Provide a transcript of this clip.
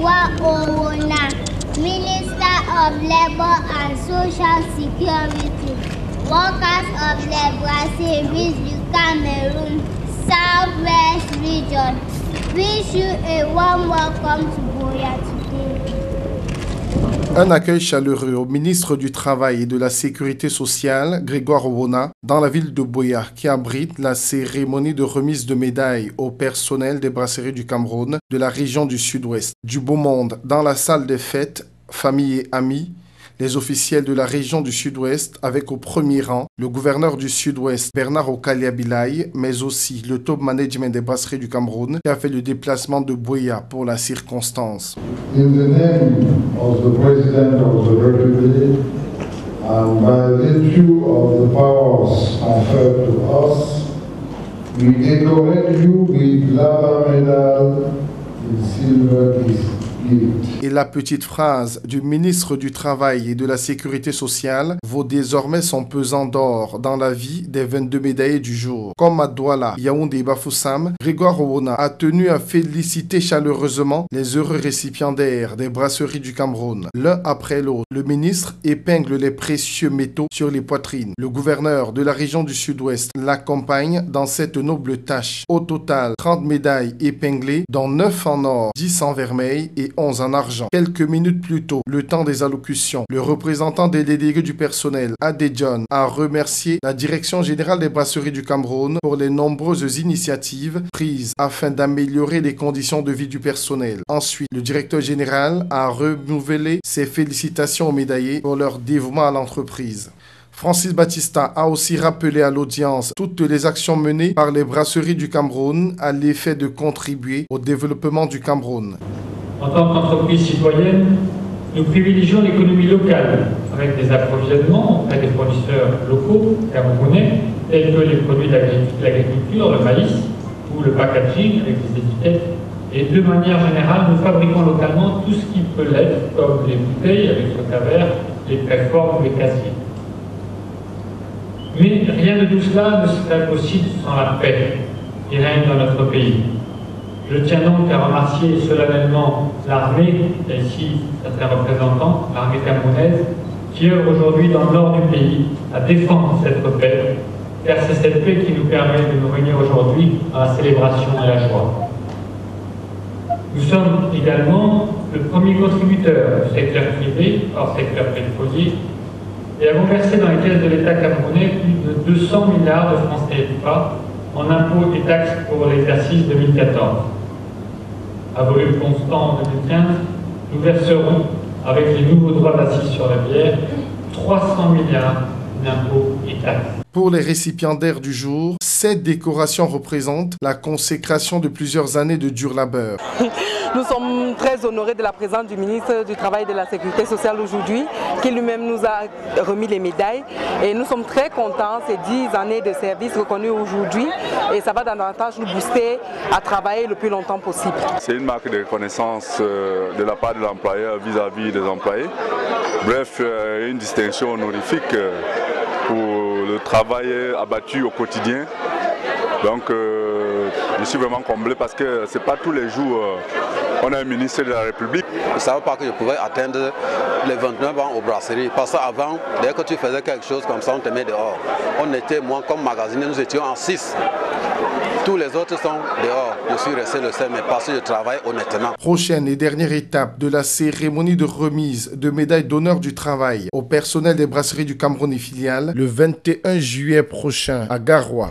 Grégoire Owona, Minister of Labour and Social Security, workers of the brasseries du Cameroon, Southwest Region, wish you a warm welcome to Buea today. Un accueil chaleureux au ministre du Travail et de la Sécurité sociale, Grégoire Owona, dans la ville de Buea, qui abrite la cérémonie de remise de médailles au personnel des brasseries du Cameroun de la région du Sud-Ouest. Du beau monde dans la salle des fêtes, famille et amis, les officiels de la région du Sud-Ouest, avec au premier rang le gouverneur du Sud-Ouest, Bernard Okalia-Bilaye, mais aussi le top management des brasseries du Cameroun, qui a fait le déplacement de Buea pour la circonstance. In the name of the President of the Republic and by virtue of the powers conferred to us, we decorate you with Lava Medal in silver gift. Et la petite phrase du ministre du Travail et de la Sécurité sociale vaut désormais son pesant d'or dans la vie des 22 médaillés du jour. Comme à Douala, Yaoundé et Bafoussam, Grégoire Owona a tenu à féliciter chaleureusement les heureux récipiendaires des brasseries du Cameroun. L'un après l'autre, le ministre épingle les précieux métaux sur les poitrines. Le gouverneur de la région du Sud-Ouest l'accompagne dans cette noble tâche. Au total, 30 médailles épinglées, dont 9 en or, 10 en vermeil et 11 en argent. Quelques minutes plus tôt, le temps des allocutions, le représentant des délégués du personnel, Adé John, a remercié la Direction générale des brasseries du Cameroun pour les nombreuses initiatives prises afin d'améliorer les conditions de vie du personnel. Ensuite, le directeur général a renouvelé ses félicitations aux médaillés pour leur dévouement à l'entreprise. Francis Batista a aussi rappelé à l'audience toutes les actions menées par les brasseries du Cameroun à l'effet de contribuer au développement du Cameroun. En tant qu'entreprise citoyenne, nous privilégions l'économie locale avec des approvisionnements auprès des fournisseurs locaux camerounais tels que les produits de l'agriculture, le maïs ou le packaging avec les étiquettes. Et de manière générale, nous fabriquons localement tout ce qui peut l'être, comme les bouteilles avec le vert, les préformes ou les casiers. Mais rien de tout cela ne serait possible sans la paix qui règne dans notre pays. Je tiens donc à remercier solennellement l'armée, et ici certains représentants, l'armée camerounaise, qui œuvre aujourd'hui dans le nord du pays à défendre cette paix, car c'est cette paix qui nous permet de nous réunir aujourd'hui à la célébration et la joie. Nous sommes également le premier contributeur du secteur privé, hors secteur pétrolier, et avons versé dans les caisses de l'État camerounais plus de 200 milliards de francs CFA en impôts et taxes pour l'exercice 2014. À volume constant en 2015, nous verserons, avec les nouveaux droits d'assises sur la bière, 300 milliards d'impôts et taxes. Pour les récipiendaires du jour, cette décoration représente la consécration de plusieurs années de dur labeur. Nous sommes très honorés de la présence du ministre du Travail et de la Sécurité sociale aujourd'hui, qui lui-même nous a remis les médailles. Et nous sommes très contents, ces 10 années de service reconnues aujourd'hui. Et ça va davantage nous booster à travailler le plus longtemps possible. C'est une marque de reconnaissance de la part de l'employeur vis-à-vis des employés. Bref, une distinction honorifique pour le travail abattu au quotidien. Donc je suis vraiment comblé parce que ce n'est pas tous les jours on a un ministre de la République. Je ne savais pas que je pouvais atteindre les 29 ans aux brasseries. Parce qu'avant, dès que tu faisais quelque chose comme ça, on te met dehors. On était, moi comme magasinier, nous étions en 6. Tous les autres sont dehors. Je suis resté le seul, mais parce que je travaille honnêtement. Prochaine et dernière étape de la cérémonie de remise de médailles d'honneur du travail au personnel des brasseries du Cameroun et filiales le 21 juillet prochain à Garoua.